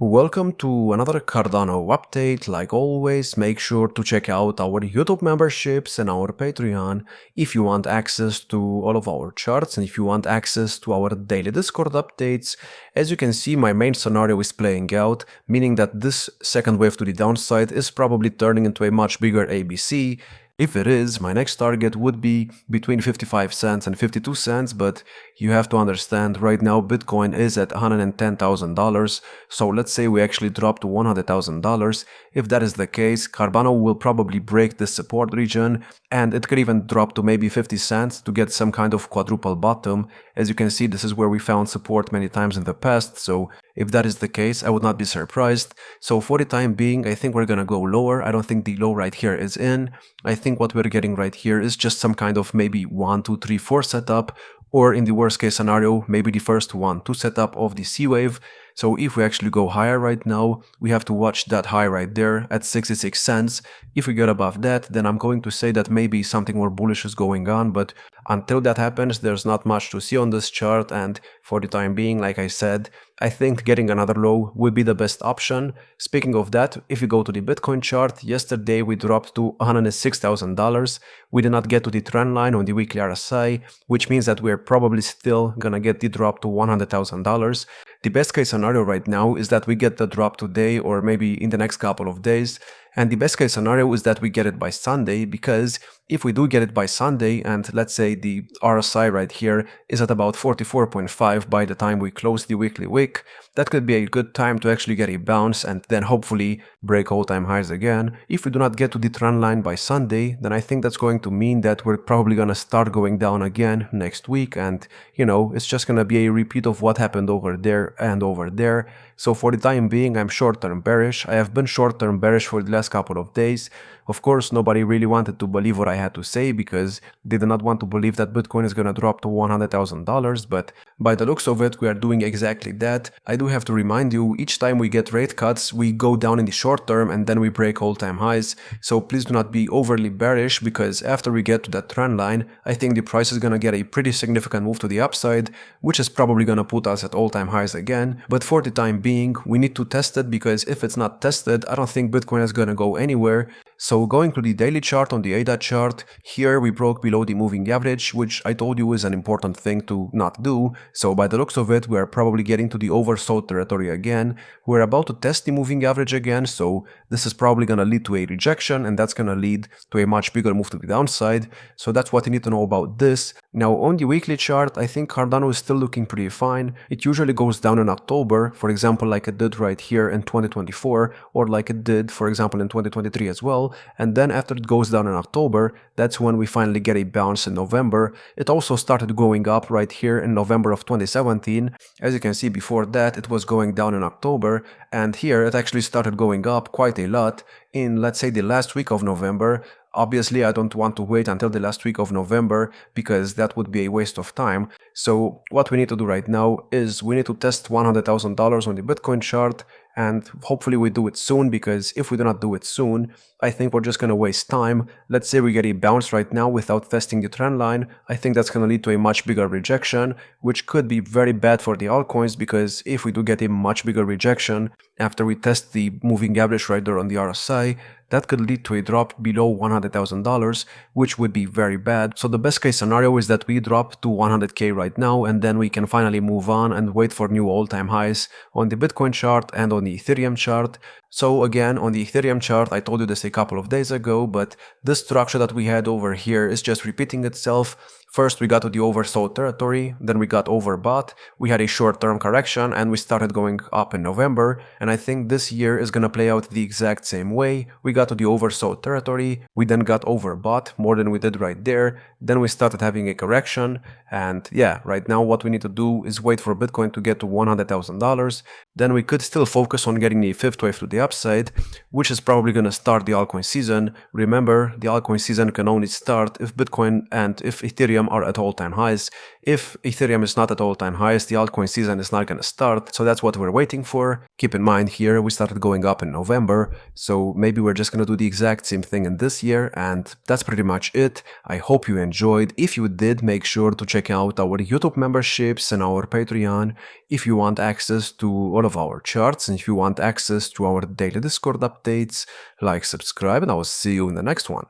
Welcome to another Cardano update. Like always, make sure to check out our YouTube memberships and our Patreon if you want access to all of our charts and if you want access to our daily Discord updates. As you can see, my main scenario is playing out, meaning that this second wave to the downside is probably turning into a much bigger ABC. If it is, my next target would be between 55 cents and 52 cents, but you have to understand right now Bitcoin is at $110,000, so let's say we actually drop to $100,000. If that is the case, Cardano will probably break this support region and it could even drop to maybe 50 cents to get some kind of quadruple bottom. As you can see, this is where we found support many times in the past, so if that is the case, I would not be surprised. So for the time being, I think we're gonna go lower. I don't think the low right here is in. I think what we're getting right here is just some kind of maybe 1, 2, 3, 4 setup, or in the worst case scenario, maybe the first 1, 2 setup of the C wave. So if we actually go higher right now, we have to watch that high right there at 66 cents. If we get above that, then I'm going to say that maybe something more bullish is going on, but until that happens, there's not much to see on this chart, and for the time being, like I said, I think getting another low would be the best option. Speaking of that, if you go to the Bitcoin chart, yesterday we dropped to $106,000. We did not get to the trend line on the weekly RSI, which means that we're probably still gonna get the drop to $100,000. The best case scenario right now is that we get the drop today or maybe in the next couple of days. And the best case scenario is that we get it by Sunday, because if we do get it by Sunday and let's say the RSI right here is at about 44.5 by the time we close the weekly wick, that could be a good time to actually get a bounce and then hopefully break all-time highs again. If we do not get to the trend line by Sunday, then I think that's going to mean that we're probably gonna start going down again next week, and you know, it's just gonna be a repeat of what happened over there and over there. So for the time being, I'm short-term bearish. I have been short-term bearish for the last couple of days. Of course, nobody really wanted to believe what I had to say because they did not want to believe that Bitcoin is gonna drop to $100,000, but by the looks of it, we are doing exactly that. I do have to remind you, each time we get rate cuts, we go down in the short term and then we break all-time highs. So please do not be overly bearish, because after we get to that trend line, I think the price is gonna get a pretty significant move to the upside, which is probably gonna put us at all-time highs again. But for the time being, we need to test it, because if it's not tested, I don't think Bitcoin is gonna go anywhere. So going to the daily chart on the ADA chart, here we broke below the moving average, which I told you is an important thing to not do. So by the looks of it, we are probably getting to the oversold territory again. We're about to test the moving average again, so this is probably going to lead to a rejection, and that's going to lead to a much bigger move to the downside. So that's what you need to know about this. Now on the weekly chart, I think Cardano is still looking pretty fine. It usually goes down in October, for example, like it did right here in 2024, or like it did, for example, in 2023 as well. And then after it goes down in October, that's when we finally get a bounce in November. It also started going up right here in November of 2017. As you can see, before that it was going down in October, and here it actually started going up quite a lot in, let's say, the last week of November. Obviously, I don't want to wait until the last week of November because that would be a waste of time. So what we need to do right now is we need to test $100,000 on the Bitcoin chart, and hopefully we do it soon, because if we do not do it soon, I think we're just going to waste time. Let's say we get a bounce right now without testing the trend line. I think that's going to lead to a much bigger rejection, which could be very bad for the altcoins, because if we do get a much bigger rejection after we test the moving average right there on the RSI, that could lead to a drop below $100,000, which would be very bad. So the best case scenario is that we drop to 100K right now, and then we can finally move on and wait for new all-time highs on the Bitcoin chart and on the Ethereum chart. So again, on the Ethereum chart, I told you this a couple of days ago, but this structure that we had over here is just repeating itself. First we got to the oversold territory, then we got overbought, we had a short-term correction, and we started going up in November. And I think this year is gonna play out the exact same way. We got to the oversold territory, we then got overbought more than we did right there, then we started having a correction, and yeah, right now what we need to do is wait for Bitcoin to get to $100,000. Then we could still focus on getting the fifth wave to the upside, which is probably gonna start the altcoin season. Remember, the altcoin season can only start if Bitcoin and if Ethereum Ethereum are at all-time highs. If Ethereum is not at all-time highs, the altcoin season is not going to start, so that's what we're waiting for. Keep in mind here, we started going up in November, so maybe we're just going to do the exact same thing in this year, and that's pretty much it. I hope you enjoyed. If you did, make sure to check out our YouTube memberships and our Patreon if you want access to all of our charts, and if you want access to our daily Discord updates. Like, subscribe, and I will see you in the next one.